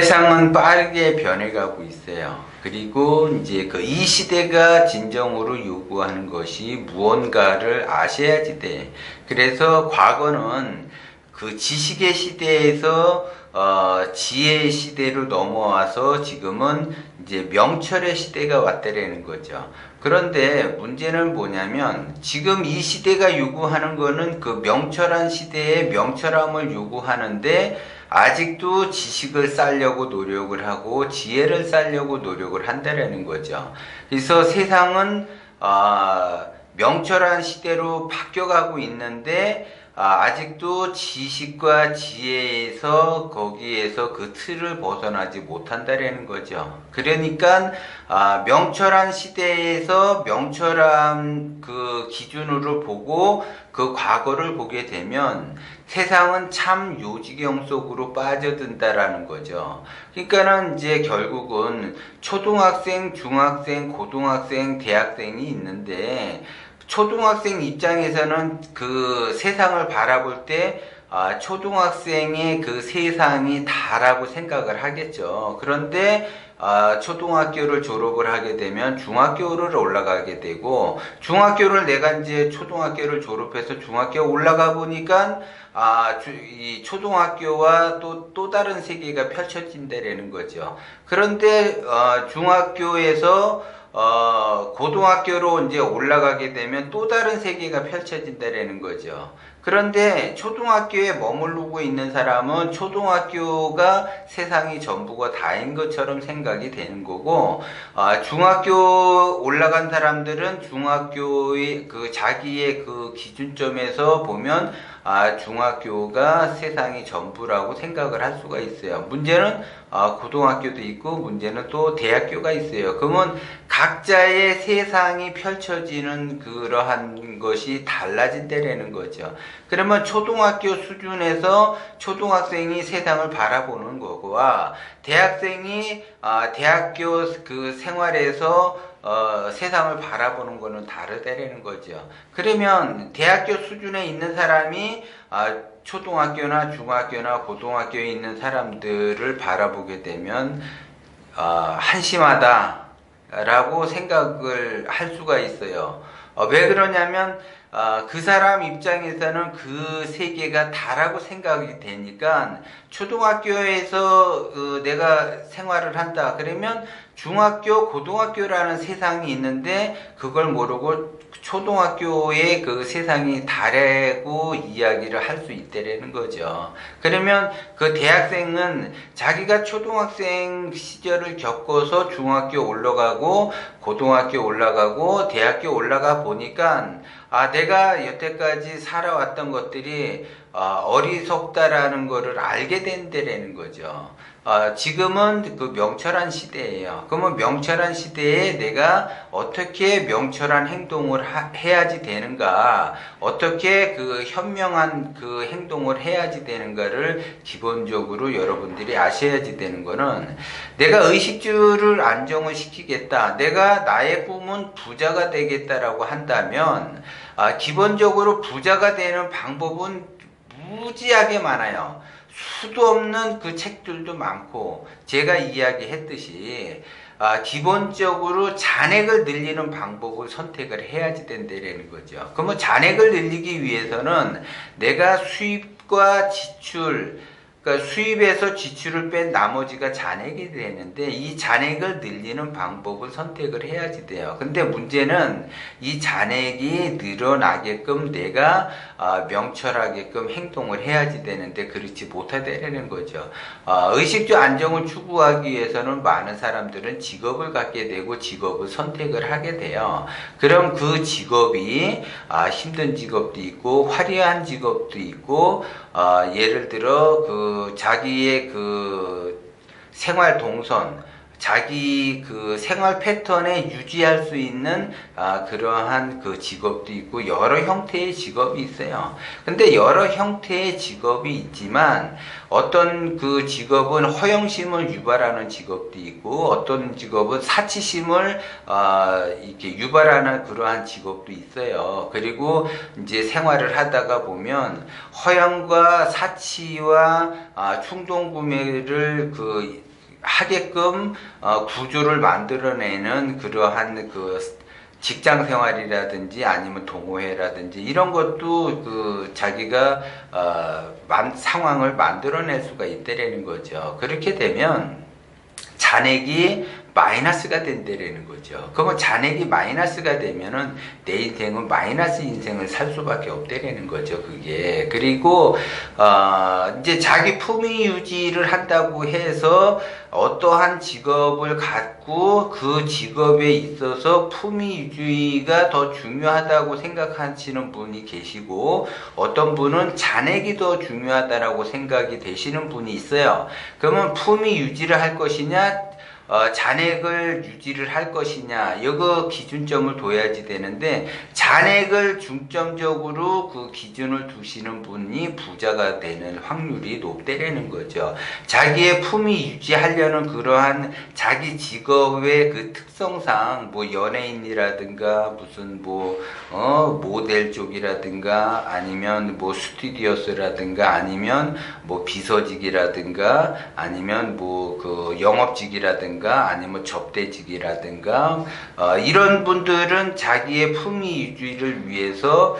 세상은 빠르게 변해가고 있어요. 그리고 이제 이 시대가 진정으로 요구하는 것이 무언가를 아셔야지 돼. 그래서 과거는 그 지식의 시대에서 지혜의 시대로 넘어와서 지금은 이제 명철의 시대가 왔다라는 거죠. 그런데 문제는 뭐냐면 지금 이 시대가 요구하는 거는 그 명철한 시대의 명철함을 요구하는데 아직도 지식을 쌓으려고 노력을 하고 지혜를 쌓으려고 노력을 한다라는 거죠. 그래서 세상은 명철한 시대로 바뀌어가고 있는데 아직도 지식과 지혜에서 거기에서 그 틀을 벗어나지 못한다라는 거죠. 그러니까 명철한 시대에서 명철한 그 기준으로 보고 그 과거를 보게 되면 세상은 참 요지경 속으로 빠져든다라는 거죠. 그러니까는 이제 결국은 초등학생, 중학생, 고등학생, 대학생이 있는데 초등학생 입장에서는 그 세상을 바라볼 때 초등학생의 그 세상이 다라고 생각을 하겠죠. 그런데 초등학교를 졸업을 하게 되면 중학교를 올라가게 되고 중학교를 내가 이제 초등학교를 졸업해서 중학교 올라가 보니까 이 초등학교와 또 다른 세계가 펼쳐진다라는 거죠. 그런데 중학교에서 고등학교로 이제 올라가게 되면 또 다른 세계가 펼쳐진다라는 거죠. 그런데 초등학교에 머무르고 있는 사람은 초등학교가 세상이 전부가 다인 것처럼 생각이 되는 거고, 중학교 올라간 사람들은 중학교의 그 자기의 그 기준점에서 보면 중학교가 세상이 전부라고 생각을 할 수가 있어요. 문제는 고등학교도 있고 문제는 또 대학교가 있어요. 그러면 각자의 세상이 펼쳐지는 그러한 것이 달라진다라는 거죠. 그러면 초등학교 수준에서 초등학생이 세상을 바라보는 거고와 대학생이 대학교 그 생활에서 세상을 바라보는 거는 다르다라는 거죠. 그러면 대학교 수준에 있는 사람이 초등학교나 중학교나 고등학교에 있는 사람들을 바라보게 되면 한심하다라고 생각을 할 수가 있어요. 왜 그러냐면 그 사람 입장에서는 그 세계가 다라고 생각이 되니까 초등학교에서 내가 생활을 한다 그러면 중학교, 고등학교라는 세상이 있는데 그걸 모르고 초등학교의 그 세상이 다르고 이야기를 할 수 있다라는 거죠. 그러면 그 대학생은 자기가 초등학생 시절을 겪어서 중학교 올라가고 고등학교 올라가고 대학교 올라가 보니까 내가 여태까지 살아왔던 것들이 어리석다라는 거를 알게 된다라는 거죠. 지금은 그 명철한 시대예요. 그러면 명철한 시대에 내가 어떻게 명철한 행동을 해야지 되는가, 어떻게 그 현명한 그 행동을 해야지 되는가를 기본적으로 여러분들이 아셔야지 되는 거는 내가 의식주를 안정을 시키겠다. 내가 나의 꿈은 부자가 되겠다라고 한다면 기본적으로 부자가 되는 방법은 무지하게 많아요. 수도 없는 그 책들도 많고 제가 이야기했듯이 기본적으로 잔액을 늘리는 방법을 선택을 해야지 된다는 거죠. 그러면 잔액을 늘리기 위해서는 내가 수입과 지출, 그러니까 수입에서 지출을 뺀 나머지가 잔액이 되는데 이 잔액을 늘리는 방법을 선택을 해야지 돼요. 근데 문제는 이 잔액이 늘어나게끔 내가 명철하게끔 행동을 해야지 되는데 그렇지 못하다는 거죠. 의식주 안정을 추구하기 위해서는 많은 사람들은 직업을 갖게 되고 직업을 선택을 하게 돼요. 그럼 그 직업이 힘든 직업도 있고 화려한 직업도 있고 예를 들어 그 자기의 그 생활 동선, 자기 그 생활 패턴에 유지할 수 있는 그러한 그 직업도 있고 여러 형태의 직업이 있어요. 근데 여러 형태의 직업이 있지만 어떤 그 직업은 허영심을 유발하는 직업도 있고 어떤 직업은 사치심을 이렇게 유발하는 그러한 직업도 있어요. 그리고 이제 생활을 하다가 보면 허영과 사치와 충동 구매를 그 하게끔 구조를 만들어내는 그러한 그 직장 생활이라든지 아니면 동호회라든지 이런 것도 그 자기가 상황을 만들어낼 수가 있다라는 거죠. 그렇게 되면 잔액이 마이너스가 된다라는 거죠. 그러면 잔액이 마이너스가 되면은 내 인생은 마이너스 인생을 살 수밖에 없다라는 거죠. 그게. 그리고 이제 자기 품위 유지를 한다고 해서 어떠한 직업을 갖고 그 직업에 있어서 품위 유지가 더 중요하다고 생각하시는 분이 계시고, 어떤 분은 잔액이 더 중요하다라고 생각이 되시는 분이 있어요. 그러면 품위 유지를 할 것이냐, 잔액을 유지를 할 것이냐, 이거 기준점을 둬야지 되는데, 잔액을 중점적으로 그 기준을 두시는 분이 부자가 되는 확률이 높다라는 거죠. 자기의 품위 유지하려는 그러한 자기 직업의 그 특성상 뭐 연예인이라든가 무슨 모델 쪽이라든가 아니면 뭐 스튜디오스라든가 아니면 뭐 비서직이라든가 아니면 뭐 그 영업직이라든가 아니면 접대직이라든가 이런 분들은 자기의 품위 유지를 위해서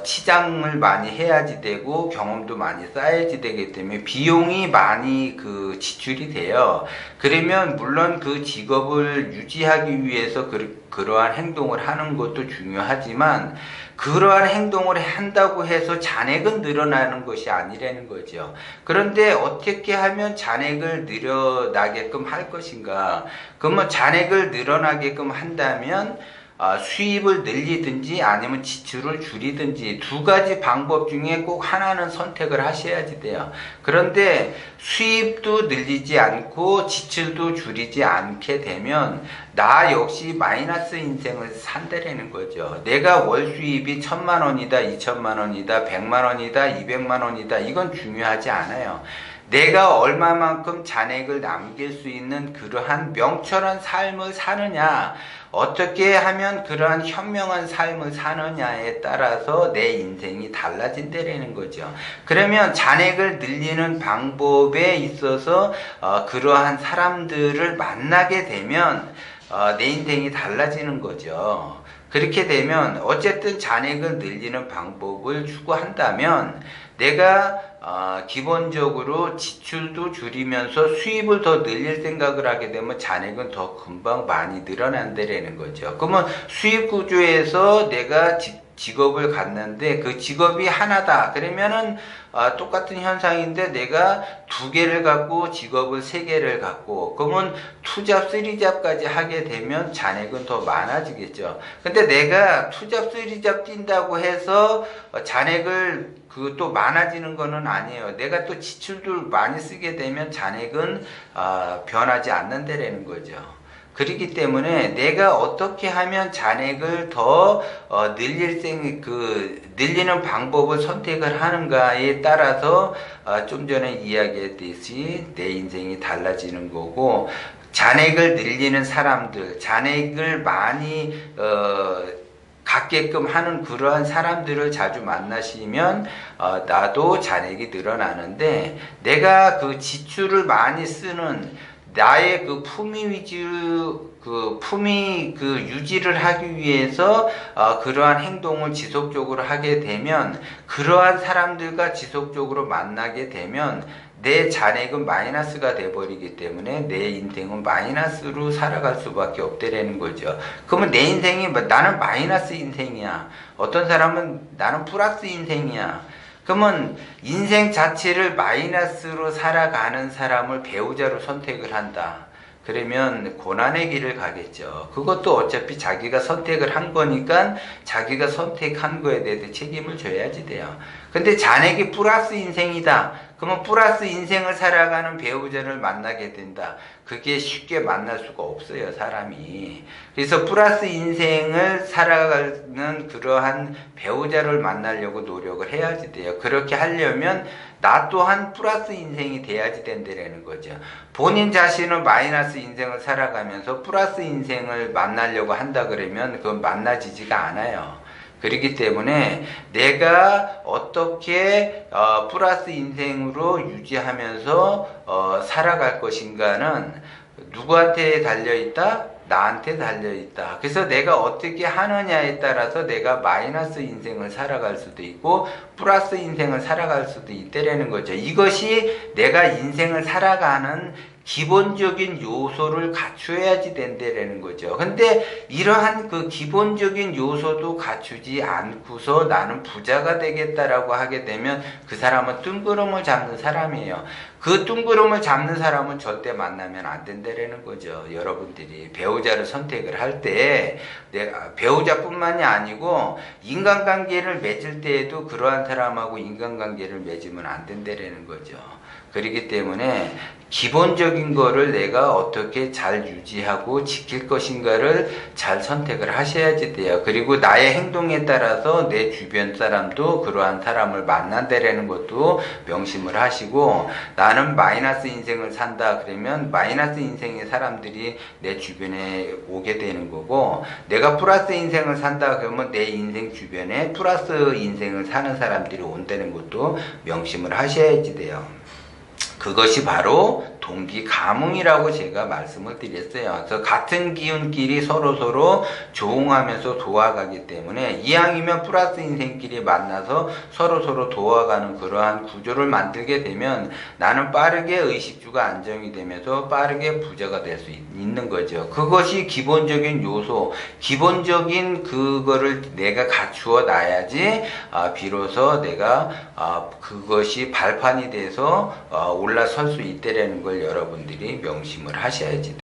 치장을 많이 해야지 되고 경험도 많이 쌓아야지 되기 때문에 비용이 많이 그 지출이 돼요. 그러면 물론 그 직업을 유지하기 위해서 그러한 행동을 하는 것도 중요하지만, 그러한 행동을 한다고 해서 잔액은 늘어나는 것이 아니라는 거죠. 그런데 어떻게 하면 잔액을 늘어나게끔 할 것인가? 그러면 잔액을 늘어나게끔 한다면 수입을 늘리든지 아니면 지출을 줄이든지 두 가지 방법 중에 꼭 하나는 선택을 하셔야지 돼요. 그런데 수입도 늘리지 않고 지출도 줄이지 않게 되면 나 역시 마이너스 인생을 산다라는 거죠. 내가 월 수입이 1,000만 원이다, 2,000만 원이다, 100만 원이다, 200만 원이다, 이건 중요하지 않아요. 내가 얼마만큼 잔액을 남길 수 있는 그러한 명철한 삶을 사느냐, 어떻게 하면 그러한 현명한 삶을 사느냐에 따라서 내 인생이 달라진다라는 거죠. 그러면 잔액을 늘리는 방법에 있어서 그러한 사람들을 만나게 되면 내 인생이 달라지는 거죠. 그렇게 되면 어쨌든 잔액을 늘리는 방법을 추구한다면 내가 기본적으로 지출도 줄이면서 수입을 더 늘릴 생각을 하게 되면 잔액은 더 금방 많이 늘어난다라는 거죠. 그러면 수입 구조에서 내가 직업을 갖는데 그 직업이 하나다. 그러면은 똑같은 현상인데 내가 2개를 갖고 직업을 3개를 갖고, 그러면 2잡, 3잡까지 하게 되면 잔액은 더 많아지겠죠. 근데 내가 2잡, 3잡 뛴다고 해서 잔액을 또 많아지는 거는 아니에요. 내가 또 지출도 많이 쓰게 되면 잔액은 변하지 않는다라는 거죠. 그렇기 때문에 내가 어떻게 하면 잔액을 더 늘리는 방법을 선택을 하는가에 따라서 좀 전에 이야기했듯이 내 인생이 달라지는 거고, 잔액을 늘리는 사람들, 잔액을 많이 갖게끔 하는 그러한 사람들을 자주 만나시면 나도 잔액이 늘어나는데, 내가 그 지출을 많이 쓰는 나의 그 품위 유지를 하기 위해서 그러한 행동을 지속적으로 하게 되면, 그러한 사람들과 지속적으로 만나게 되면 내 잔액은 마이너스가 돼버리기 때문에 내 인생은 마이너스로 살아갈 수밖에 없다라는 거죠. 그러면 내 인생이 나는 마이너스 인생이야, 어떤 사람은 나는 플러스 인생이야. 그러면 인생 자체를 마이너스로 살아가는 사람을 배우자로 선택을 한다. 그러면 고난의 길을 가겠죠. 그것도 어차피 자기가 선택을 한 거니까 자기가 선택한 거에 대해서 책임을 져야지 돼요. 근데 잔액이 플러스 인생이다. 그러면 플러스 인생을 살아가는 배우자를 만나게 된다. 그게 쉽게 만날 수가 없어요, 사람이. 그래서 플러스 인생을 살아가는 그러한 배우자를 만나려고 노력을 해야지 돼요. 그렇게 하려면 나 또한 플러스 인생이 돼야지 된다는 거죠. 본인 자신은 마이너스 인생을 살아가면서 플러스 인생을 만나려고 한다 그러면 그건 만나지지가 않아요. 그렇기 때문에 내가 어떻게 플러스 인생으로 유지하면서 살아갈 것인가는 누구한테 달려있다? 나한테 달려있다. 그래서 내가 어떻게 하느냐에 따라서 내가 마이너스 인생을 살아갈 수도 있고 플러스 인생을 살아갈 수도 있다라는 거죠. 이것이 내가 인생을 살아가는 기본적인 요소를 갖춰야지 된다라는 거죠. 근데 이러한 그 기본적인 요소도 갖추지 않고서 나는 부자가 되겠다라고 하게 되면 그 사람은 뜬구름을 잡는 사람이에요. 그 뜬구름을 잡는 사람은 절대 만나면 안 된다라는 거죠. 여러분들이 배우자를 선택을 할 때 배우자뿐만이 아니고 인간관계를 맺을 때에도 그러한 사람하고 인간관계를 맺으면 안 된다라는 거죠. 그렇기 때문에 기본적인 거를 내가 어떻게 잘 유지하고 지킬 것인가를 잘 선택을 하셔야지 돼요. 그리고 나의 행동에 따라서 내 주변 사람도 그러한 사람을 만난다라는 것도 명심을 하시고, 나는 마이너스 인생을 산다 그러면 마이너스 인생의 사람들이 내 주변에 오게 되는 거고, 내가 플러스 인생을 산다 그러면 내 인생 주변에 플러스 인생을 사는 사람들이 온다는 것도 명심을 하셔야지 돼요. 그것이 바로 동기 가뭉이라고 제가 말씀을 드렸어요. 그래서 같은 기운끼리 서로 조응하면서 도와가기 때문에 이왕이면 플러스 인생끼리 만나서 서로 도와가는 그러한 구조를 만들게 되면 나는 빠르게 의식주가 안정이 되면서 빠르게 부자가 될 수 있는 거죠. 그것이 기본적인 요소, 기본적인 그거를 내가 갖추어 놔야지 비로소 내가 그것이 발판이 돼서 올라설 수 있다라는 걸 여러분들이 명심을 하셔야지